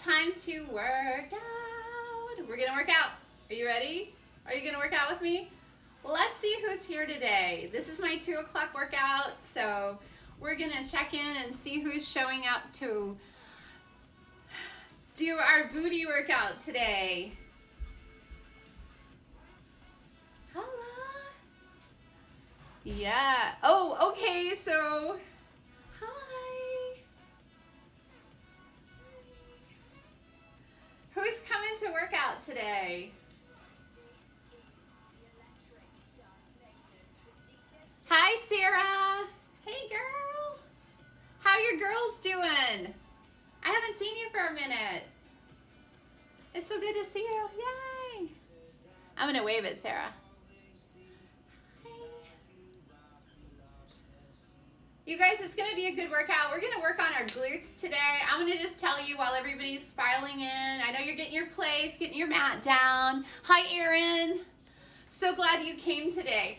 time to work out. We're gonna work out. Are you ready? Are you gonna work out with me? Let's see who's here today. This is my 2 o'clock workout, so we're gonna check in and see who's showing up to do our booty workout today. Hello. Yeah. Oh, okay, so hi. Who's coming to work out today? Hi, Sarah. Hey, girl. How your girls doing? I haven't seen you for a minute. It's so good to see you. Yay. I'm going to wave at Sarah. Hi. You guys, it's going to be a good workout. We're going to work on our glutes today. I'm going to just tell you while everybody's filing in. I know you're getting your place, getting your mat down. Hi, Erin. So glad you came today.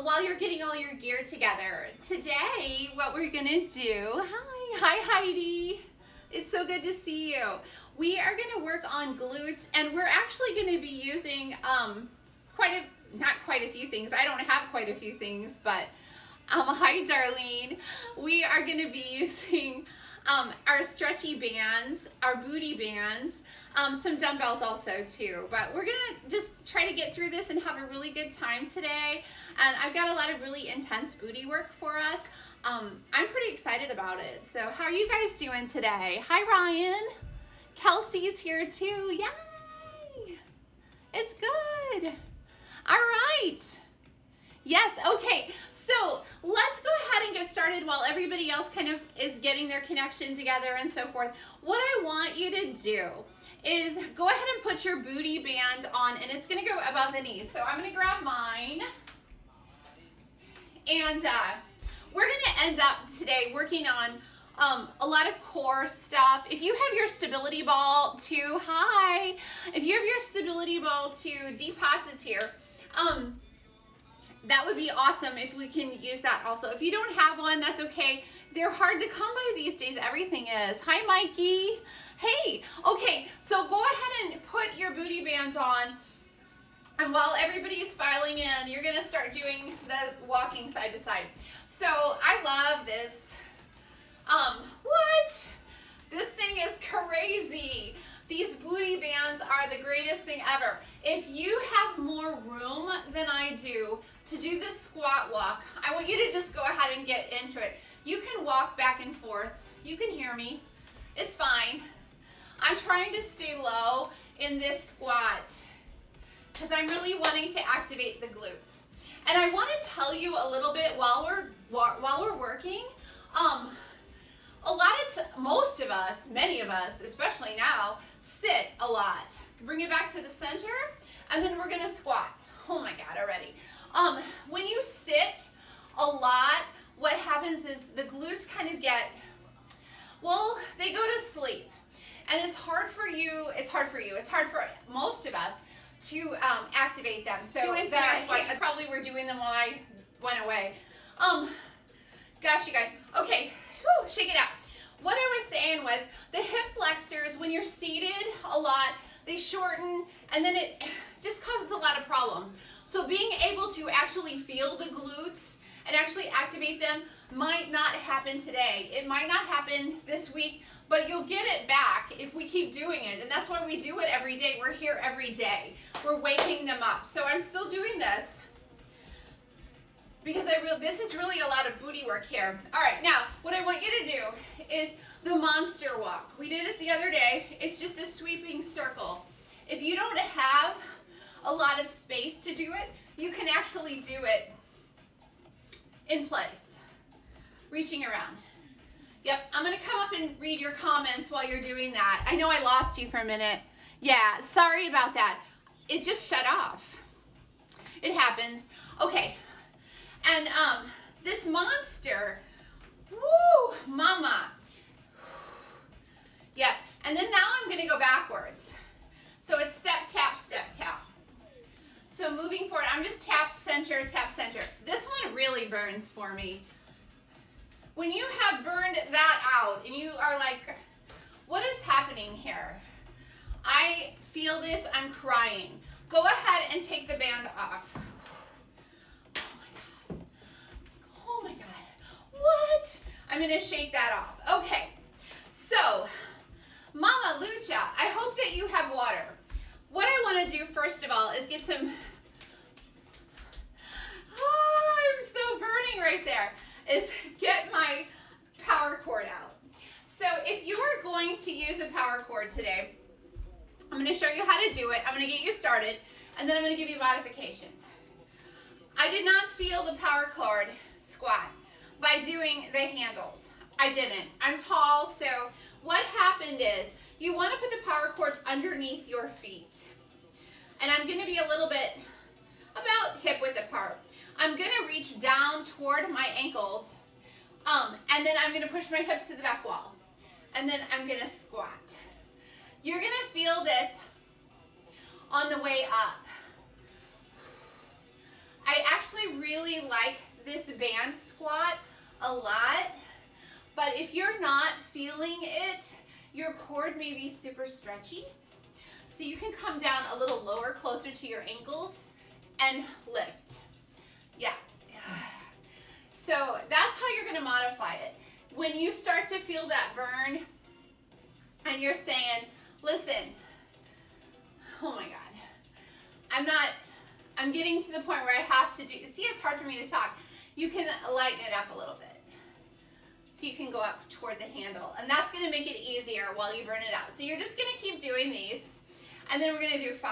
While you're getting all your gear together, today what we're gonna do, hi Heidi, it's so good to see you. We are gonna work on glutes, and we're actually gonna be using not quite a few things. I don't have quite a few things, but hi Darlene. We are gonna be using our stretchy bands, our booty bands, some dumbbells also too, but we're gonna just try to get through this and have a really good time today. And I've got a lot of really intense booty work for us. I'm pretty excited about it. So how are you guys doing today? Hi Ryan. Kelsey's here too. Yay! It's good. All right. Yes, okay. So let's go ahead and get started while everybody else kind of is getting their connection together and so forth. What I want you to do is go ahead and put your booty band on, and it's gonna go above the knees. So I'm gonna grab mine, and we're gonna end up today working on a lot of core stuff. If you have your stability ball too, hi. If you have your stability ball too, Deepots is here. That would be awesome if we can use that also. If you don't have one, that's okay. They're hard to come by these days. Everything is. Hi, Mikey. Hey, okay, so go ahead and put your booty band on, and while everybody's filing in, you're gonna start doing the walking side to side. So I love this. What? This thing is crazy. These booty bands are the greatest thing ever. If you have more room than I do to do this squat walk, I want you to just go ahead and get into it. You can walk back and forth. You can hear me. It's fine. I'm trying to stay low in this squat because I'm really wanting to activate the glutes. And I want to tell you a little bit while we're working. Most of us, many of us, especially now, sit a lot. Bring it back to the center, and then we're gonna squat. Oh my God, already. When you sit a lot, what happens is the glutes kind of they go to sleep. And it's hard for most of us to activate them. So I probably were doing them while I went away. Gosh, you guys. Okay, whew, shake it out. What I was saying was the hip flexors, when you're seated a lot, they shorten, and then it just causes a lot of problems. So being able to actually feel the glutes and actually activate them might not happen today. It might not happen this week, but you'll get it back if we keep doing it. And that's why we do it every day. We're here every day. We're waking them up. So I'm still doing this because this is really a lot of booty work here. All right, now what I want you to do is the monster walk. We did it the other day. It's just a sweeping circle. If you don't have a lot of space to do it, you can actually do it in place, reaching around. Yep, I'm gonna come up and read your comments while you're doing that. I know I lost you for a minute. Yeah, sorry about that. It just shut off. It happens. Okay, and this monster, woo, mama. Yep, and then now I'm gonna go backwards. So it's step, tap, step, tap. So moving forward, I'm just tap, center, tap, center. This one really burns for me. When you have burned that out and you are like, What is happening here? I feel this, I'm crying. Go ahead and take the band off. Oh my God. Oh my God. What? I'm gonna shake that off. Okay, so Mama Lucha, I hope that you have water. What I wanna do first of all is get some, I'm so burning right there, is get my power cord out. So if you are going to use a power cord today, I'm going to show you how to do it. I'm going to get you started, and then I'm going to give you modifications. I did not feel the power cord squat by doing the handles. I didn't. I'm tall, so what happened is you want to put the power cord underneath your feet. And I'm going to be a little bit about hip width apart. I'm going to reach down toward my ankles, and then I'm going to push my hips to the back wall. And then I'm going to squat. You're going to feel this on the way up. I actually really like this band squat a lot, but if you're not feeling it, your cord may be super stretchy. So you can come down a little lower, closer to your ankles, and lift. Yeah. So that's how you're going to modify it. When you start to feel that burn and you're saying, listen, oh my God, I'm getting to the point where I have to do, see, it's hard for me to talk. You can lighten it up a little bit. So you can go up toward the handle, and that's going to make it easier while you burn it out. So you're just going to keep doing these, and then we're going to do 5,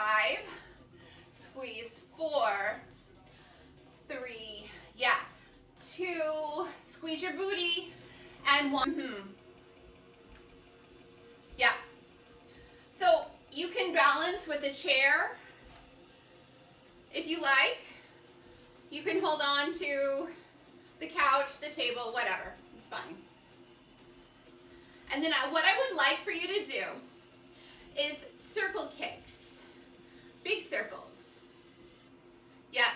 squeeze, 4, 3, yeah, 2, squeeze your booty, and 1. Yeah. So you can balance with a chair if you like. You can hold on to the couch, the table, whatever. It's fine. And then what I would like for you to do is circle kicks. Big circles. Yep.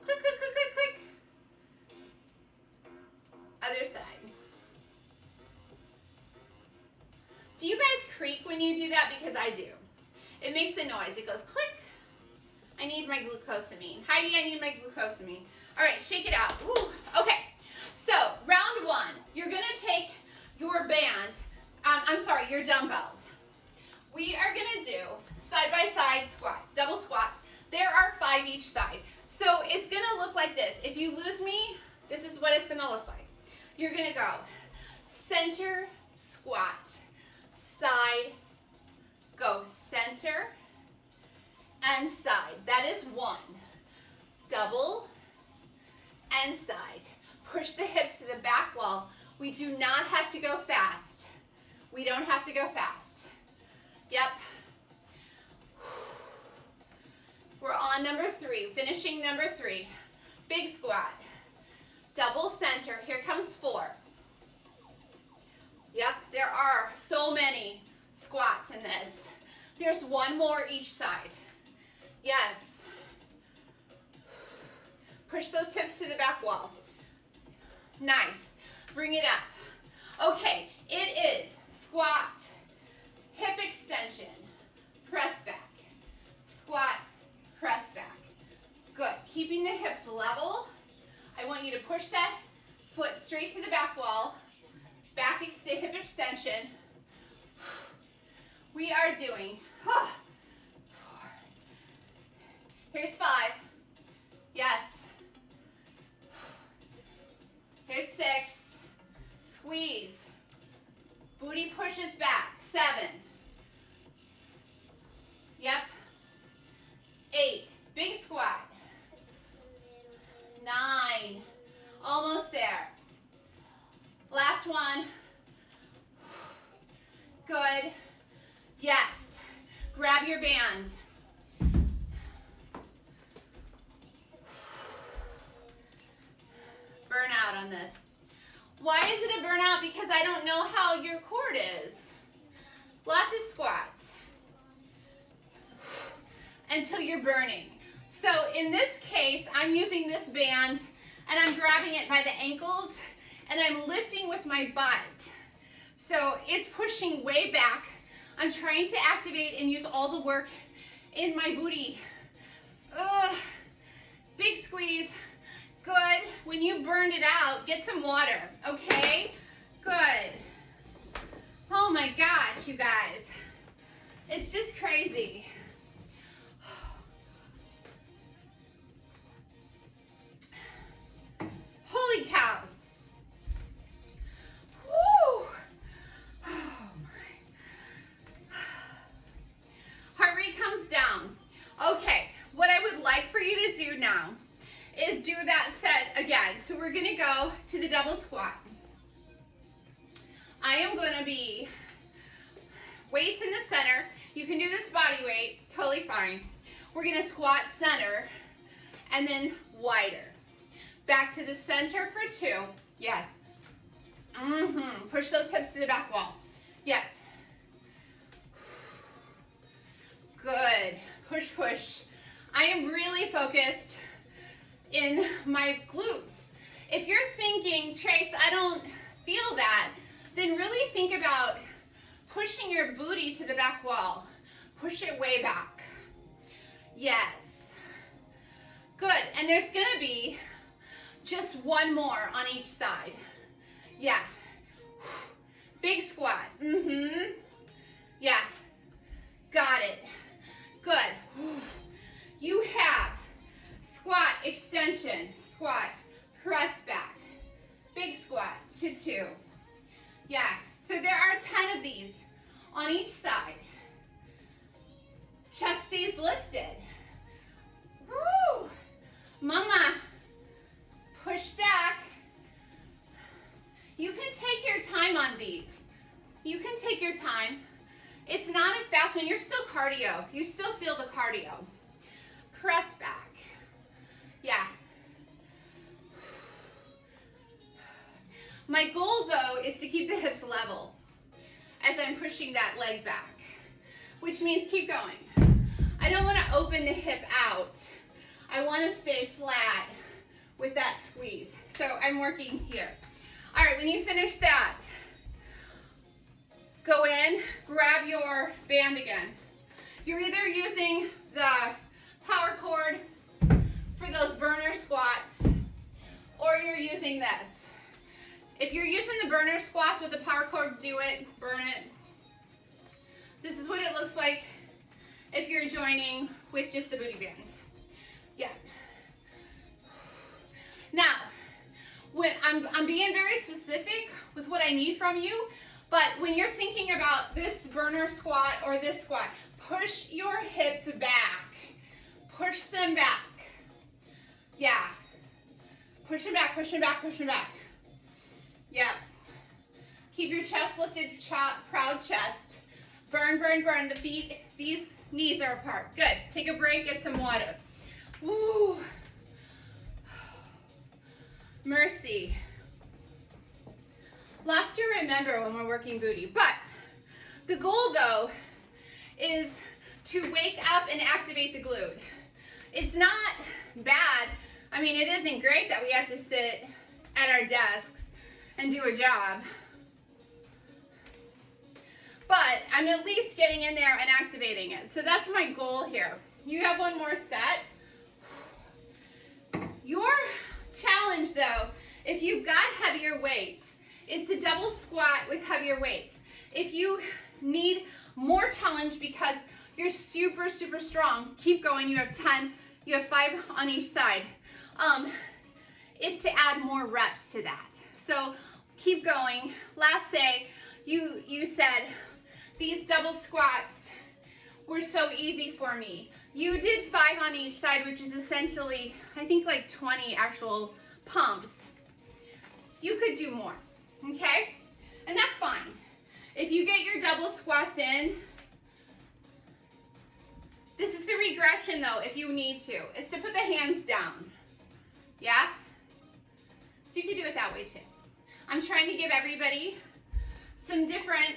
Click, click, click, click, click. Other side. Do you guys creak when you do that? Because I do. It makes a noise. It goes click. I need my glucosamine. Heidi, I need my glucosamine. All right, shake it out. Woo. Okay, so round 1. You're going to take your band, your dumbbells. We are going to do side-by-side squats, double squats. There are 5 each side. So it's going to look like this. If you lose me, this is what it's going to look like. You're going to go center, squat, side, go center, and side. That is 1. Double and side. Push the hips to the back wall. We do not have to go fast. We don't have to go fast. Yep. We're on number 3, finishing number 3. Big squat. Double center. Here comes 4. Yep, there are so many squats in this. There's 1 more each side. Yes. Push those hips to the back wall. Nice. Bring it up. Okay, it is squat, hip extension, press back, squat, press back. Good. Keeping the hips level. I want you to push that foot straight to the back wall. Back hip extension. We are doing 4. Here's 5. Yes. Here's 6. Squeeze. Booty pushes back. 7. Yep. 8. Big squat. 9. Almost there. Last one. Good. Yes. Grab your band. Burnout on this. Why is it a burnout? Because I don't know how your cord is. Lots of squats until you're burning. So in this case, I'm using this band and I'm grabbing it by the ankles and I'm lifting with my butt. So it's pushing way back. I'm trying to activate and use all the work in my booty. Ugh. Big squeeze. Good. When you burned it out, get some water, okay? Good. Oh my gosh, you guys. It's just crazy. Holy cow. Woo. Oh my. Heart rate comes down. Okay, what I would like for you to do now is do that set again. So we're gonna go to the double squat. I am gonna be weights in the center. You can do this body weight, totally fine. We're gonna squat center and then wider. Back to the center for 2. Yes. Push those hips to the back wall. Yeah. Good. Push, push. I am really focused in my glutes. If you're thinking, Trace, I don't feel that, then really think about pushing your booty to the back wall. Push it way back. Yes. Good. And there's gonna be just one more on each side. Yeah. Big squat. Yeah. Got it. Good. You have squat, extension, squat, press back, big squat to 2. Yeah. So there are 10 of these on each side. Chest stays lifted. Woo! Mama. Push back. You can take your time on these. You can take your time. It's not a fast one. You're still cardio. You still feel the cardio. Press back. Yeah. My goal, though, is to keep the hips level as I'm pushing that leg back, which means keep going. I don't want to open the hip out. I want to stay flat with that squeeze. So I'm working here. All right, when you finish that, go in, grab your band again. You're either using the power cord for those burner squats, or you're using this. If you're using the burner squats with the power cord, do it, burn it. This is what it looks like if you're joining with just the booty band. Yeah. Now, when I'm being very specific with what I need from you, but when you're thinking about this burner squat or this squat, push your hips back. Push them back. Yeah. Push them back, push them back, push them back. Yeah. Keep your chest lifted, proud chest. Burn, burn, burn. The feet, these knees are apart. Good. Take a break, get some water. Woo. Mercy. Lots to remember when we're working booty. But the goal, though, is to wake up and activate the glute. It's not bad. I mean, it isn't great that we have to sit at our desks and do a job. But I'm at least getting in there and activating it. So that's my goal here. You have one more set. Your challenge, though, if you've got heavier weights, is to double squat with heavier weights. If you need more challenge because you're super, super strong, keep going. You have 10, you have 5 on each side. Is to add more reps to that. So keep going. Last say, you said, these double squats were so easy for me. You did 5 on each side, which is essentially, I think, like 20 actual pumps. You could do more, okay? And that's fine. If you get your double squats in, this is the regression, though, if you need to, is to put the hands down. Yeah? So you could do it that way, too. I'm trying to give everybody some different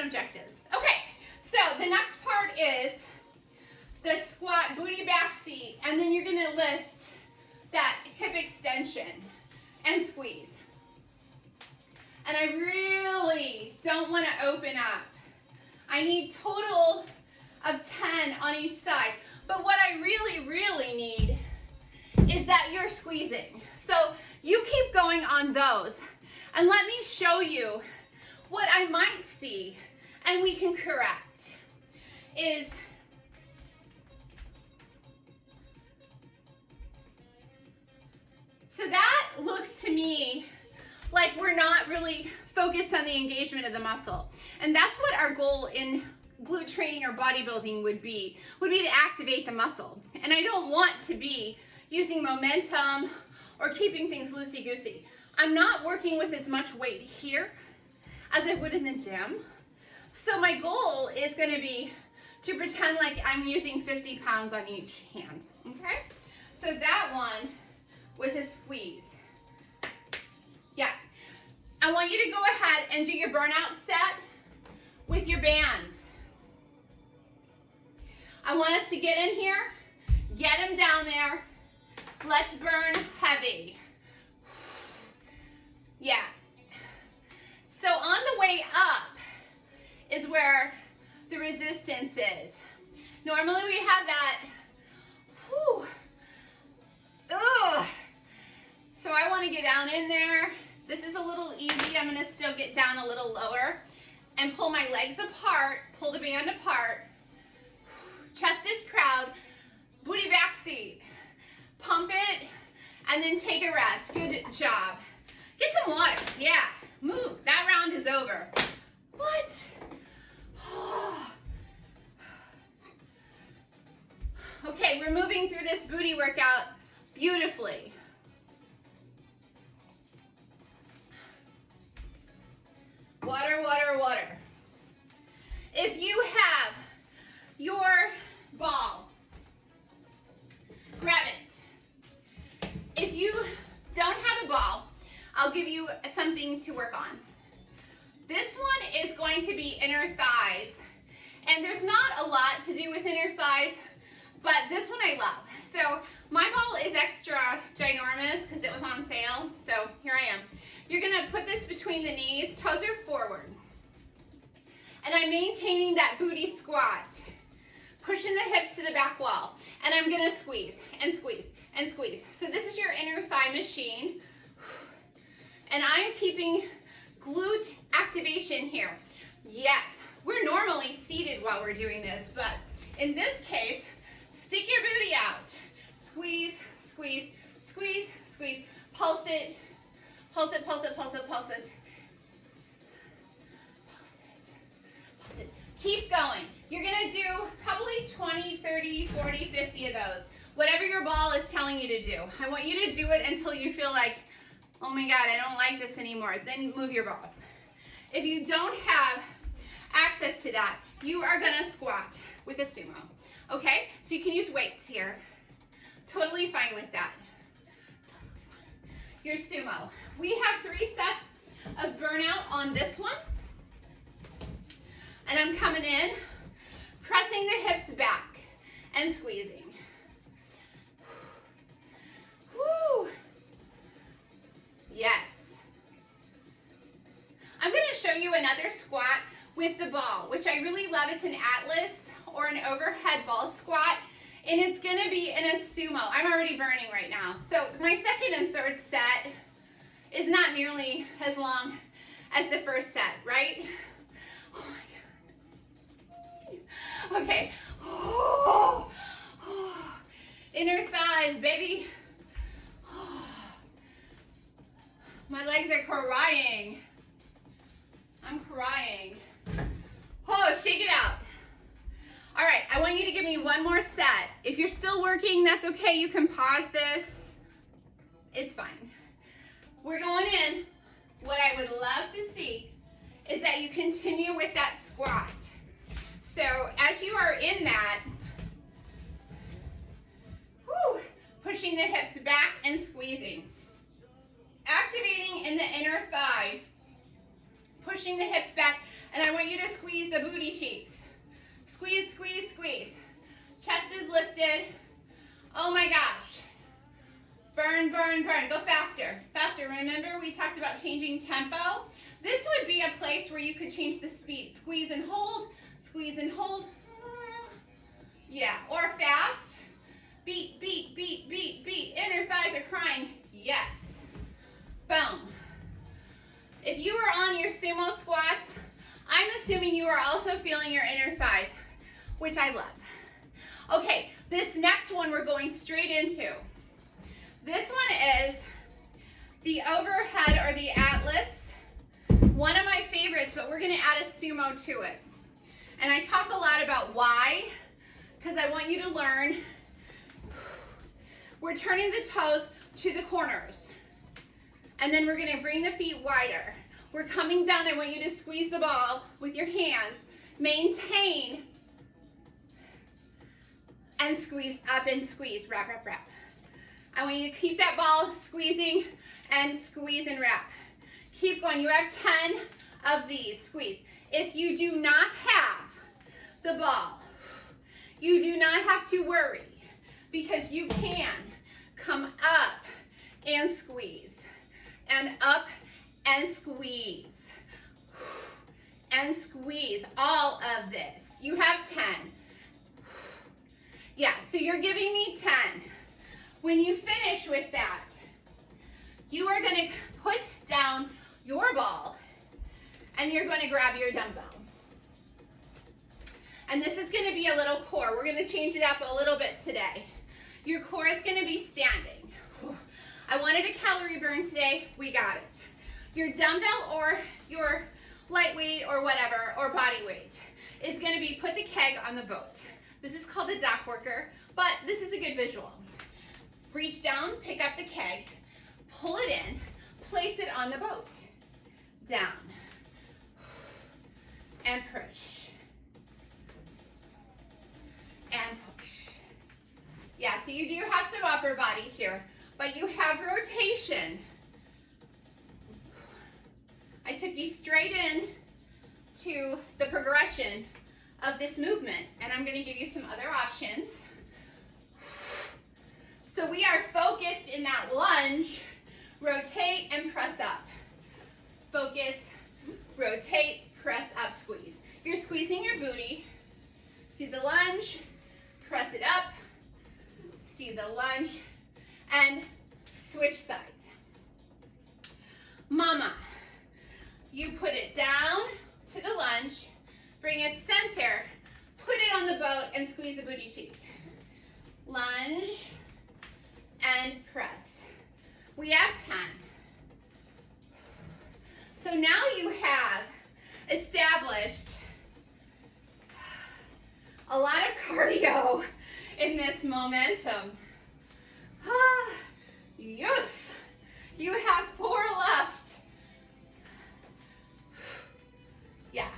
objectives. Okay, so the next part is the squat, booty back seat, and then you're gonna lift that hip extension and squeeze. and I really don't want to open up. I need total of 10 on each side. But what I really, really need is that you're squeezing. So you keep going on those. And let me show you what I might see, and we can correct, is so that looks to me like we're not really focused on the engagement of the muscle. And that's what our goal in glute training or bodybuilding would be to activate the muscle. And I don't want to be using momentum or keeping things loosey-goosey. I'm not working with as much weight here as I would in the gym. So my goal is going to be to pretend like I'm using 50 pounds on each hand, okay? So that one was a squeeze. Yeah. I want you to go ahead and do your burnout set with your bands. I want us to get in here, get them down there. Let's burn heavy. Yeah. So on the way up is where the resistance is. Normally we have that, whew, ugh. So I want to get down in there. This is a little easy. I'm going to still get down a little lower and pull my legs apart, pull the band apart. Chest is proud, booty back seat. Pump it, and then take a rest. Good job. Get some water. Yeah, move. That round is over. What? Okay, we're moving through this booty workout beautifully. Water, water, water. If you have your ball, grab it. If you don't have a ball, I'll give you something to work on. This one is going to be inner thighs. And there's not a lot to do with inner thighs, but this one I love. So my ball is extra ginormous because it was on sale. So here I am. You're gonna put this between the knees, toes are forward. And I'm maintaining that booty squat, pushing the hips to the back wall. And I'm gonna squeeze and squeeze and squeeze. So this is your inner thigh machine. And I'm keeping glute activation here. Yes, we're normally seated while we're doing this, but in this case, stick your booty out. Squeeze, squeeze, squeeze, squeeze. Pulse it, pulse it, pulse it, pulse it, pulse it. Pulse it, pulse it. Keep going. You're gonna do probably 20, 30, 40, 50 of those. Whatever your ball is telling you to do. I want you to do it until you feel like, oh my God, I don't like this anymore. Then move your ball. If you don't have access to that, you are gonna squat with a sumo. Okay? So you can use weights here. Totally fine with that. Your sumo. We have 3 sets of burnout on this one. And I'm coming in, pressing the hips back and squeezing. Woo. Yes. I'm going to show you another squat with the ball, which I really love. It's an Atlas or an overhead ball squat, and it's going to be in a sumo. I'm already burning right now. So my second and third set is not nearly as long as the first set, right? Oh my God. Okay. Oh. Oh. Inner thighs, baby. Oh. My legs are crying. I'm crying. Oh, shake it out. All right, I want you to give me one more set. If you're still working, that's okay. You can pause this. It's fine. We're going in. What I would love to see is that you continue with that squat. So as you are in that, whew, pushing the hips back and squeezing. Activating in the inner thigh. Pushing the hips back, and I want you to squeeze the booty cheeks. Squeeze, squeeze, squeeze. Chest is lifted. Oh my gosh. Burn, burn, burn. Go faster. Faster. Remember we talked about changing tempo This would be a place where you could change the speed. Squeeze and hold, squeeze and hold. Yeah, or fast. Beat, beat, beat, beat, beat. Inner thighs are crying. Yes. Boom. If you are on your sumo squats, I'm assuming you are also feeling your inner thighs, which I love. Okay, this next one we're going straight into. This one is the overhead or the Atlas. One of my favorites, but we're gonna add a sumo to it. And I talk a lot about why, because I want you to learn. We're turning the toes to the corners. And then we're gonna bring the feet wider. We're coming down. I want you to squeeze the ball with your hands. Maintain. And squeeze up and squeeze. Wrap, wrap, wrap. I want you to keep that ball squeezing and squeeze and wrap. Keep going. You have 10 of these. Squeeze. If you do not have the ball, you do not have to worry, because you can come up and squeeze, and up and squeeze, and squeeze. All of this. You have 10. Yeah, so you're giving me 10. When you finish with that, you are going to put down your ball and you're going to grab your dumbbell. And this is going to be a little core. We're going to change it up a little bit today. Your core is going to be standing. I wanted a calorie burn today. We got it. Your dumbbell or your lightweight or whatever, or body weight, is going to be put the keg on the boat. This is called the dock worker, but this is a good visual. Reach down, pick up the keg, pull it in, place it on the boat. Down. And push. And push. Yeah, so you do have some upper body here, but you have rotation. I took you straight in to the progression of this movement, and I'm going to give you some other options. So we are focused in that lunge, rotate and press up. Focus, rotate, press up, squeeze. You're squeezing your booty. See the lunge, press it up, see the lunge, and switch sides. Mama, you put it down to the lunge, bring it center, put it on the boat, and squeeze the booty cheek. Lunge and press. We have 10. So now you have established a lot of cardio in this momentum. Yes, you have 4 left. Yeah.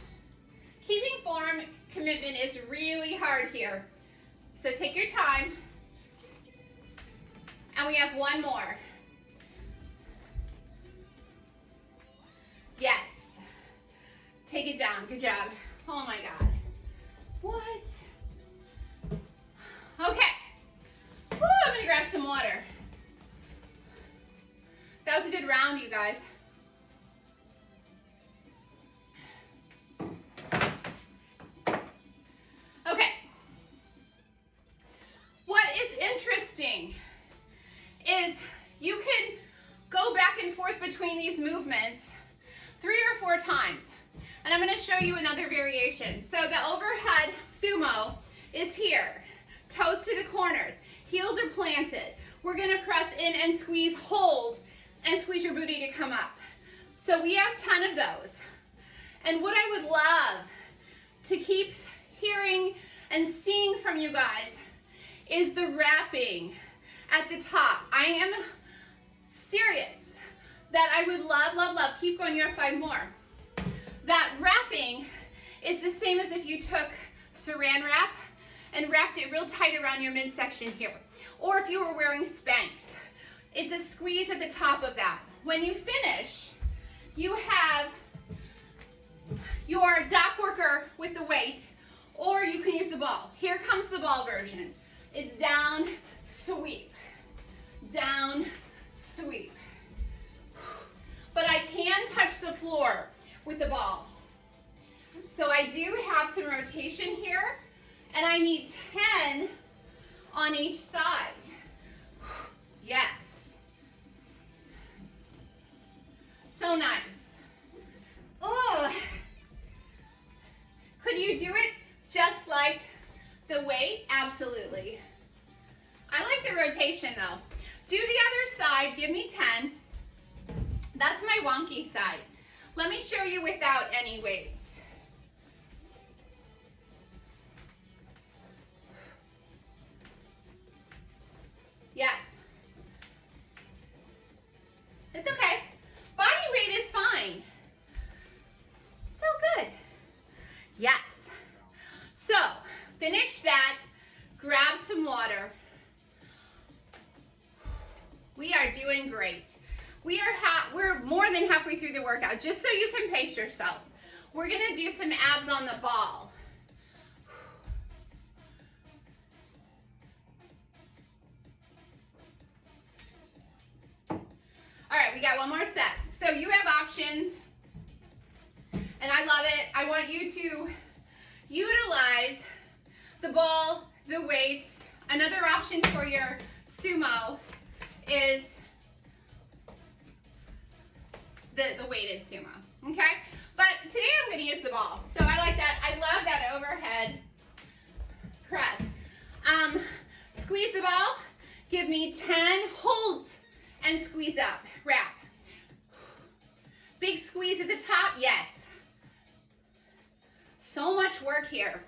Keeping form commitment is really hard here. So take your time. And we have 1 more. Yes. Take it down. Good job. Oh my God. What? Okay. Woo, I'm gonna grab some water. That was a good round, you guys. Okay. What is interesting is you can go back and forth between these movements 3 or 4 times. And I'm going to show you another variation. So the overhead sumo is here. Toes to the corners. Heels are planted. We're going to press in and squeeze, hold, and squeeze your booty to come up. So we have 10 of those. And what I would love to keep hearing and seeing from you guys is the wrapping at the top. I am serious that I would love, love, love. Keep going, you have 5 more. That wrapping is the same as if you took saran wrap and wrapped it real tight around your midsection here. Or if you were wearing Spanx. It's a squeeze at the top of that. When you finish, you have your dock worker with the weight, or you can use the ball. Here comes the ball version. It's down, sweep. Down, sweep. but I can touch the floor with the ball. So I do have some rotation here, and I need 10 on each side. Yes. So nice. Oh. Could you do it just like the weight? Absolutely. I like the rotation though. Do the other side, give me 10. That's my wonky side. Let me show you without any weights. Yeah. It's okay. Body weight is fine. It's all good. Yes. So, finish that. Grab some water. We are doing great. We're more than halfway through the workout, just so you can pace yourself. We're gonna do some abs on the ball. All right, we got one more set. So you have options, and I love it. I want you to utilize the ball, the weights. Another option for your sumo is the weighted sumo, okay? But today I'm gonna use the ball. So I like that. I love that overhead press. Squeeze the ball, give me 10, hold, and squeeze up, wrap. Big squeeze at the top, yes. So much work here.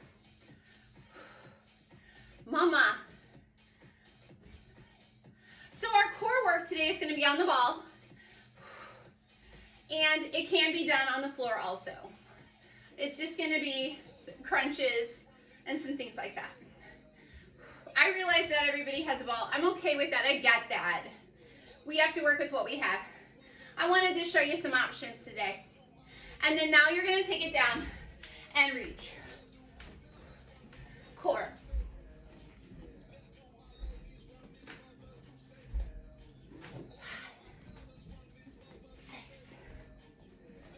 Mama. So our core work today is gonna be on the ball, and it can be done on the floor also. It's just gonna be some crunches and some things like that. I realize that everybody has a ball. I'm okay with that, I get that. We have to work with what we have. I wanted to show you some options today. And then now you're gonna take it down and reach. Core.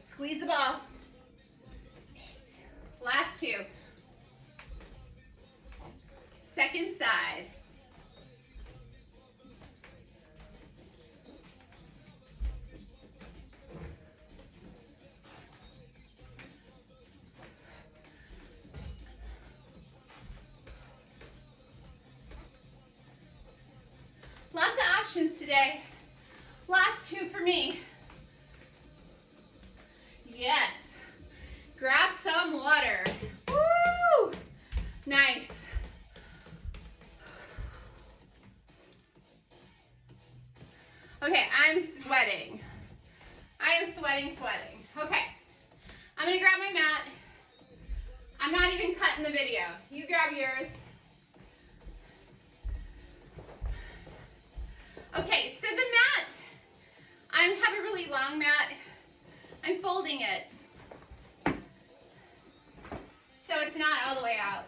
Squeeze the ball. 8. Last 2. Second side. Lots of options today. Last 2 for me. Yes. Grab some water. Woo! Nice. Okay, I'm sweating. I am sweating. Okay. I'm gonna grab my mat. I'm not even cutting the video. You grab yours. Okay, so the mat, I have a really long mat. I'm folding it, so it's not all the way out.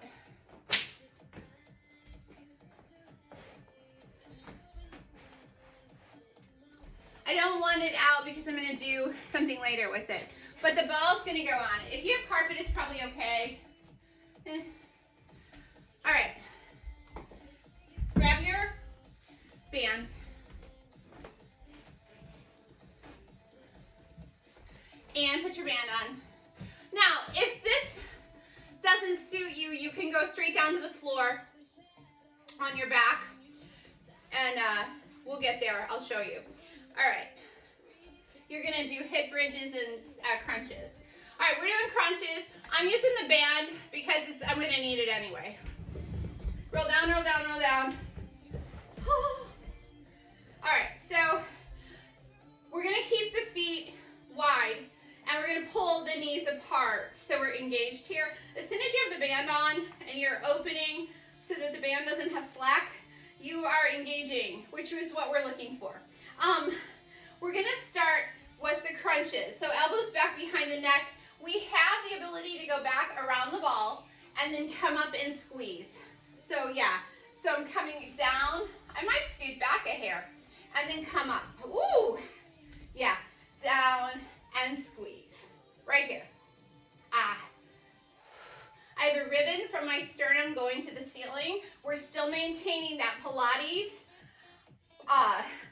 I don't want it out because I'm going to do something later with it, but the ball's going to go on it. If you have carpet, it's probably okay. All right, grab your band. And put your band on. Now, if this doesn't suit you, you can go straight down to the floor on your back, and we'll get there. I'll show you. All right. You're gonna do hip bridges and crunches. All right, we're doing crunches. I'm using the band because I'm gonna need it anyway. Roll down, roll down, roll down. All right, so we're gonna keep the feet wide, and we're gonna pull the knees apart so we're engaged here. As soon as you have the band on and you're opening so that the band doesn't have slack, you are engaging, which is what we're looking for. We're gonna start with the crunches. So elbows back behind the neck. We have the ability to go back around the ball and then come up and squeeze. So yeah, so I'm coming down. I might scoot back a hair and then come up. Ooh, yeah. down, and squeeze. Right here. Ah. I have a ribbon from my sternum going to the ceiling. We're still maintaining that Pilates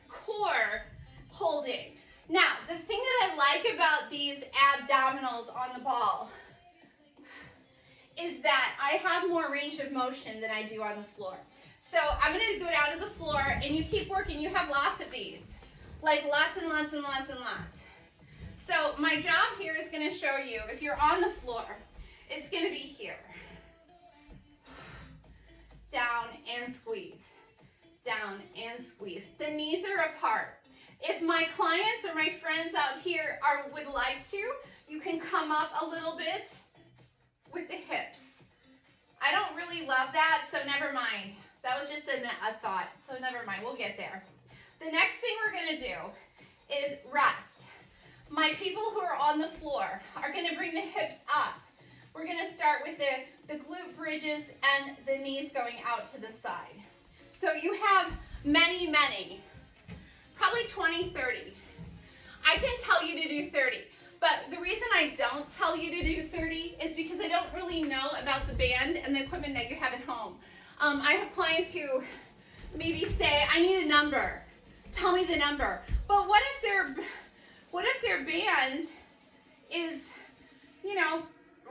core holding. Now, the thing that I like about these abdominals on the ball is that I have more range of motion than I do on the floor. So I'm gonna go down to the floor and you keep working. You have lots of these, like lots and lots and lots and lots. So my job here is gonna show you, if you're on the floor, it's gonna be here. Down and squeeze, down and squeeze. The knees are apart. If my clients or my friends out here would like to, you can come up a little bit with the hips. I don't really love that, so never mind. That was just a thought, so never mind, we'll get there. The next thing we're gonna do is rest. My people who are on the floor are gonna bring the hips up. We're gonna start with the glute bridges and the knees going out to the side. So you have many, probably 20, 30. I can tell you to do 30, but the reason I don't tell you to do 30 is because I don't really know about the band and the equipment that you have at home. I have clients who maybe say, I need a number, tell me the number. But what if their band is,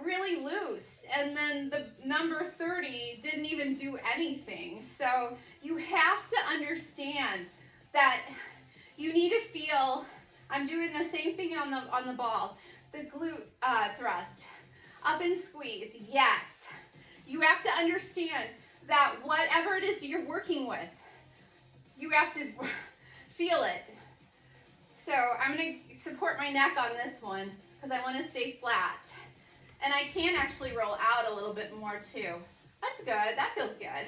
really loose, and then the number 30 didn't even do anything? So you have to understand that you need to feel, I'm doing the same thing on the ball, the glute thrust, up and squeeze, yes. You have to understand that whatever it is you're working with, you have to feel it. So I'm gonna support my neck on this one because I wanna stay flat. And I can actually roll out a little bit more too. That's good, that feels good.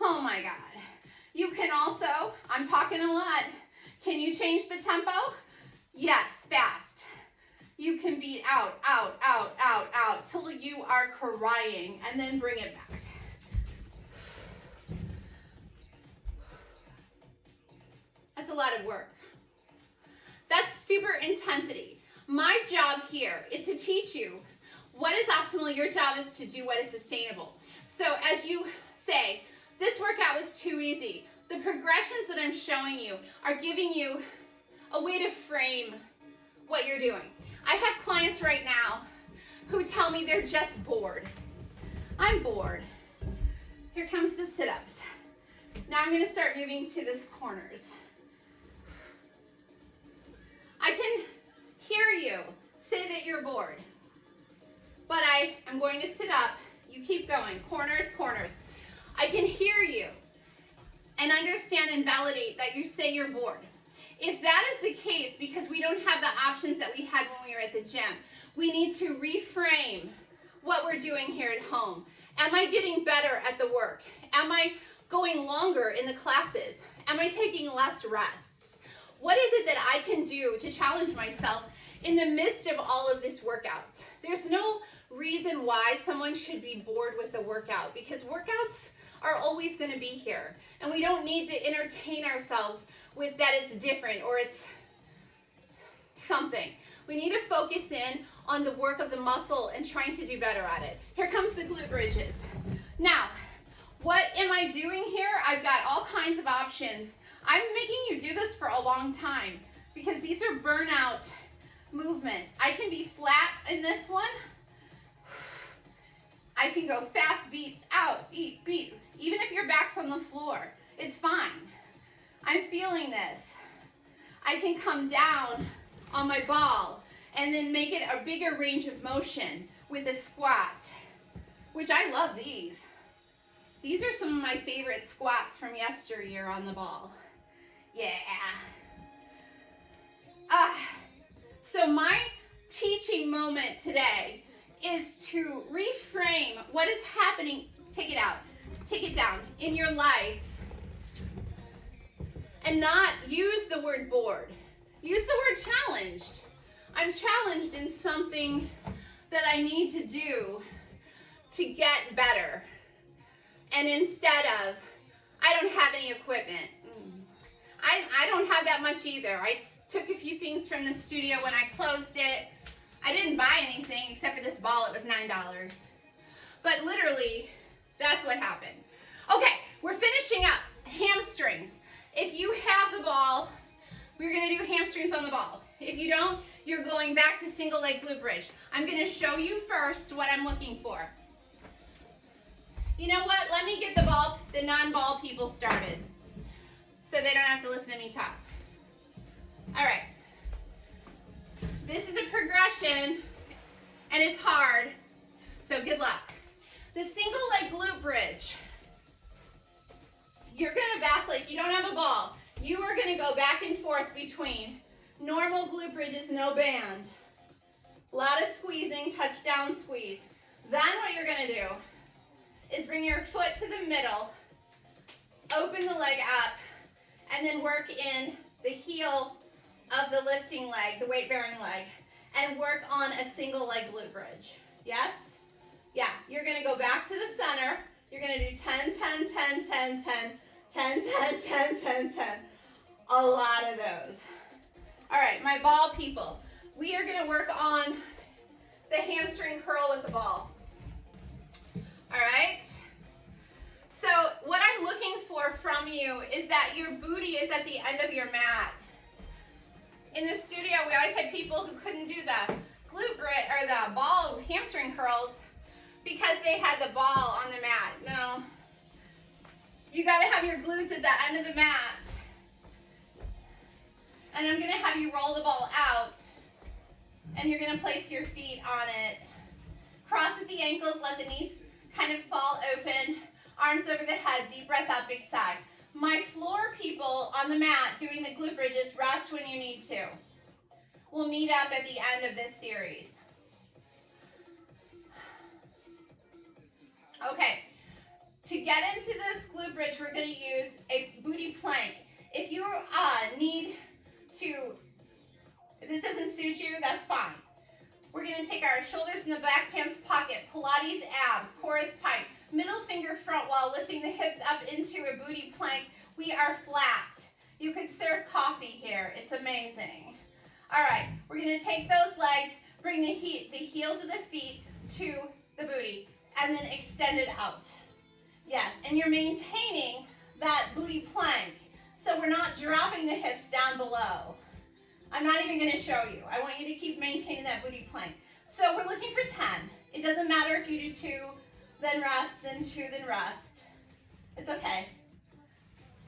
Oh my God. You can also, I'm talking a lot, can you change the tempo? Yes, fast. You can beat out, till you are crying, and then bring it back. That's a lot of work. That's super intensity. My job here is to teach you what is optimal. Your job is to do what is sustainable. So as you say, this workout was too easy, the progressions that I'm showing you are giving you a way to frame what you're doing. I have clients right now who tell me they're just bored. I'm bored. Here comes the sit-ups. Now I'm gonna start moving to the corners. I can hear you say that you're bored, but I am going to sit up. You keep going, corners, corners. I can hear you and understand and validate that you say you're bored. If that is the case, because we don't have the options that we had when we were at the gym, we need to reframe what we're doing here at home. Am I getting better at the work? Am I going longer in the classes? Am I taking less rests? What is it that I can do to challenge myself in the midst of all of this workout? There's no reason why someone should be bored with the workout, because workouts are always going to be here, and we don't need to entertain ourselves with that it's different or it's something. We need to focus in on the work of the muscle and trying to do better at it. Here comes the glute bridges. Now, what am I doing here? I've got all kinds of options. I'm making you do this for a long time because these are burnout movements. I can be flat in this one. I can go fast beats out, beat, beat. Even if your back's on the floor, it's fine. I'm feeling this. I can come down on my ball and then make it a bigger range of motion with a squat, which I love these. These are some of my favorite squats from yesteryear on the ball. Yeah. So my teaching moment today is to reframe what is happening. Take it out, take it down in your life, and not use the word bored. Use the word challenged. I'm challenged in something that I need to do to get better. And instead of, I don't have any equipment. I don't have that much either. took a few things from the studio when I closed it. I didn't buy anything except for this ball. It was $9. But literally, that's what happened. Okay, we're finishing up hamstrings. If you have the ball, we're gonna do hamstrings on the ball. If you don't, you're going back to single leg glute bridge. I'm gonna show you first what I'm looking for. You know what? Let me get the non-ball people started so they don't have to listen to me talk. All right. This is a progression and it's hard, so good luck. The single leg glute bridge, you're gonna vacillate. If you don't have a ball, you are gonna go back and forth between normal glute bridges, no band. A lot of squeezing, touchdown squeeze. Then what you're gonna do is bring your foot to the middle, open the leg up, and then work in the heel of the lifting leg, the weight-bearing leg, and work on a single leg glute bridge. Yes? Yeah, you're gonna go back to the center. You're gonna do 10, 10, 10, 10, 10, 10, 10, 10, 10, 10. A lot of those. All right, my ball people. We are gonna work on the hamstring curl with the ball. All right? So what I'm looking for from you is that your booty is at the end of your mat. In the studio, we always had people who couldn't do the glute bridge or the ball hamstring curls because they had the ball on the mat. No. You gotta have your glutes at the end of the mat. And I'm gonna have you roll the ball out and you're gonna place your feet on it. Cross at the ankles, let the knees kind of fall open. Arms over the head, deep breath out, big sigh. My floor people on the mat doing the glute bridges, rest when you need to. We'll meet up at the end of this series. Okay, to get into this glute bridge, we're gonna use a booty plank. If you if this doesn't suit you, that's fine. We're gonna take our shoulders in the back pants pocket, Pilates abs, core is tight, middle finger front while lifting the hips up into a booty plank. We are flat. You could serve coffee here. It's amazing. All right, we're gonna take those legs, bring the heels of the feet to the booty, and then extend it out. Yes, and you're maintaining that booty plank, so we're not dropping the hips down below. I'm not even gonna show you. I want you to keep maintaining that booty plank. So we're looking for 10. It doesn't matter if you do 2, then rest, then 2, then rest. It's okay.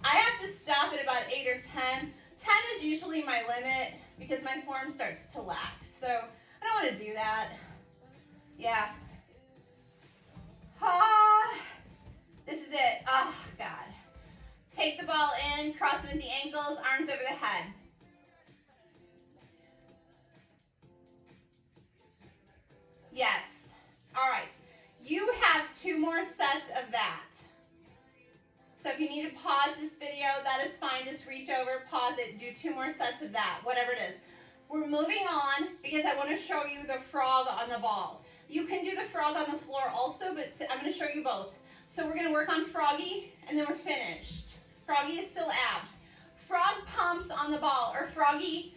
I have to stop at about 8 or 10. 10 is usually my limit because my form starts to lax. So I don't want to do that. Yeah. Ah, this is it. Oh, God. Take the ball in, cross them at the ankles, arms over the head. Yes. All right. You have 2 more sets of that. So if you need to pause this video, that is fine. Just reach over, pause it, do 2 more sets of that, whatever it is. We're moving on because I want to show you the frog on the ball. You can do the frog on the floor also, but I'm going to show you both. So we're going to work on froggy and then we're finished. Froggy is still abs. Frog pumps on the ball or froggy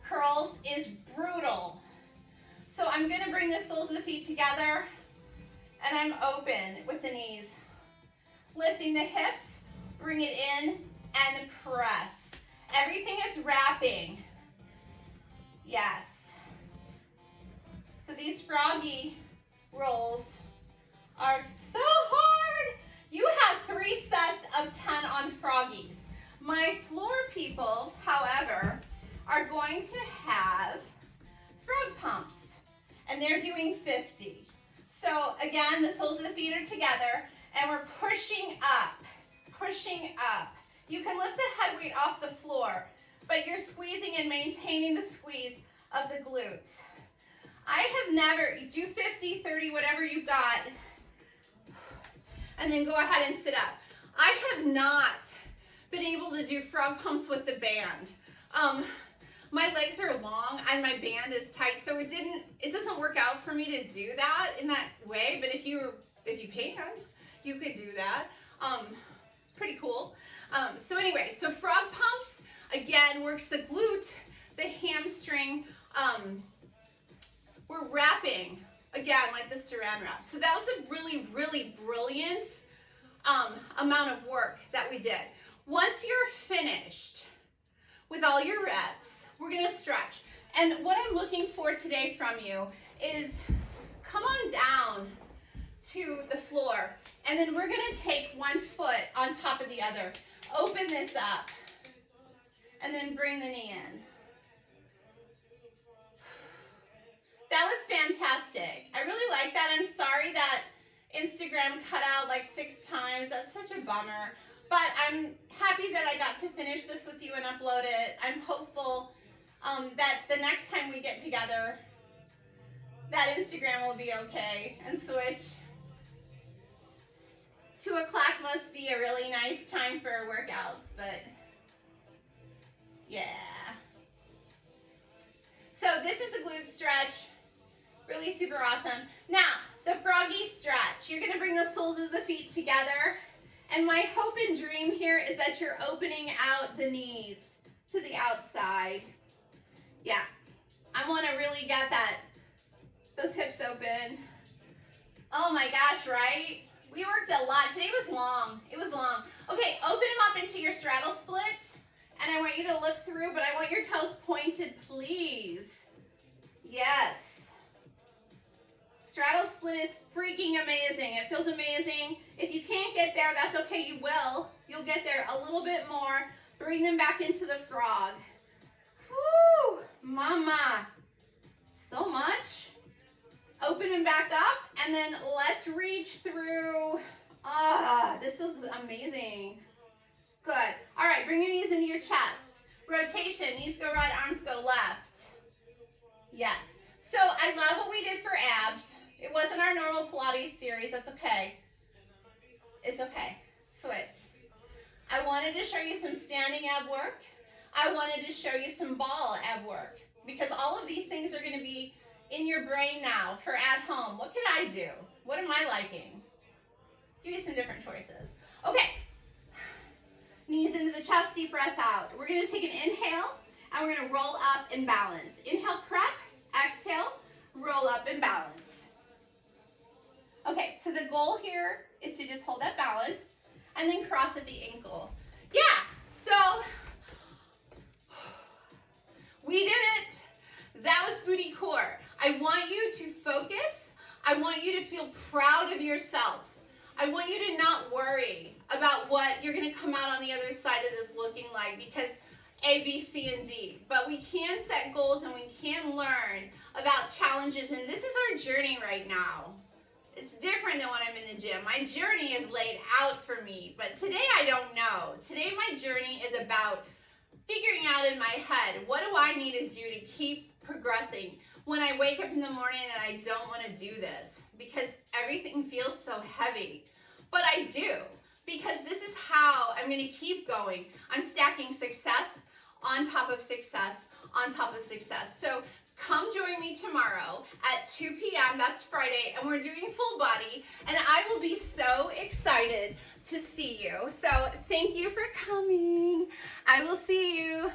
curls is brutal. So I'm going to bring the soles of the feet together and I'm open with the knees. Lifting the hips, bring it in and press. Everything is wrapping. Yes. So these froggy rolls are so hard. You have 3 sets of 10 on froggies. My floor people, however, are going to have frog pumps and they're doing 50. So again, the soles of the feet are together and we're pushing up, pushing up. You can lift the head weight off the floor, but you're squeezing and maintaining the squeeze of the glutes. I have never, do 50, 30, whatever you got, and then go ahead and sit up. I have not been able to do frog pumps with the band. My legs are long and my band is tight, so it doesn't work out for me to do that in that way, but if you can, you could do that. It's pretty cool. So anyway, so frog pumps, again, works the glute the hamstring, we're wrapping, again, like the saran wrap. So that was a really, really brilliant amount of work that we did. Once you're finished with all your reps, we're gonna stretch. And what I'm looking for today from you is come on down to the floor, and then we're gonna take one foot on top of the other. Open this up, and then bring the knee in. That was fantastic. I really like that. I'm sorry that Instagram cut out like 6 times. That's such a bummer. But I'm happy that I got to finish this with you and upload it. I'm hopeful that the next time we get together, that Instagram will be okay and switch. 2 o'clock must be a really nice time for workouts, but yeah. So this is a glute stretch, really super awesome. Now, the froggy stretch. You're gonna bring the soles of the feet together, and my hope and dream here is that you're opening out the knees to the outside. Yeah, I wanna really get those hips open. Oh my gosh, right? We worked a lot. Today was long. It was long. Okay, open them up into your straddle split. And I want you to look through, but I want your toes pointed, please. Yes. Straddle split is freaking amazing. It feels amazing. If you can't get there, that's okay. You will. You'll get there a little bit more. Bring them back into the frog. Woo! Mama. So much. Open them back up, and then let's reach through. This is amazing. Good. All right, bring your knees into your chest. Rotation, knees go right, arms go left. Yes. So I love what we did for abs. It wasn't our normal Pilates series. That's okay. It's okay. Switch. I wanted to show you some standing ab work. I wanted to show you some ball ab work, because all of these things are going to be in your brain now for at home. What can I do? What am I liking? Give you some different choices. Okay. Knees into the chest, deep breath out. We're gonna take an inhale, and we're gonna roll up and balance. Inhale, prep, exhale, roll up and balance. Okay, so the goal here is to just hold that balance, and then cross at the ankle. Yeah, so we did it. That was booty core. I want you to focus. I want you to feel proud of yourself. I want you to not worry about what you're going to come out on the other side of this looking like, because A, B, C, and D. But we can set goals, and we can learn about challenges, and this is our journey right now. It's different than when I'm in the gym. My journey is laid out for me, but today I don't know. Today my journey is about figuring out in my head, what do I need to do to keep progressing when I wake up in the morning and I don't want to do this because everything feels so heavy. But I do, because this is how I'm going to keep going. I'm stacking success on top of success on top of success. So come join me tomorrow at 2 p.m. That's Friday, and we're doing full body, and I will be so excited to see you. So thank you for coming. I will see you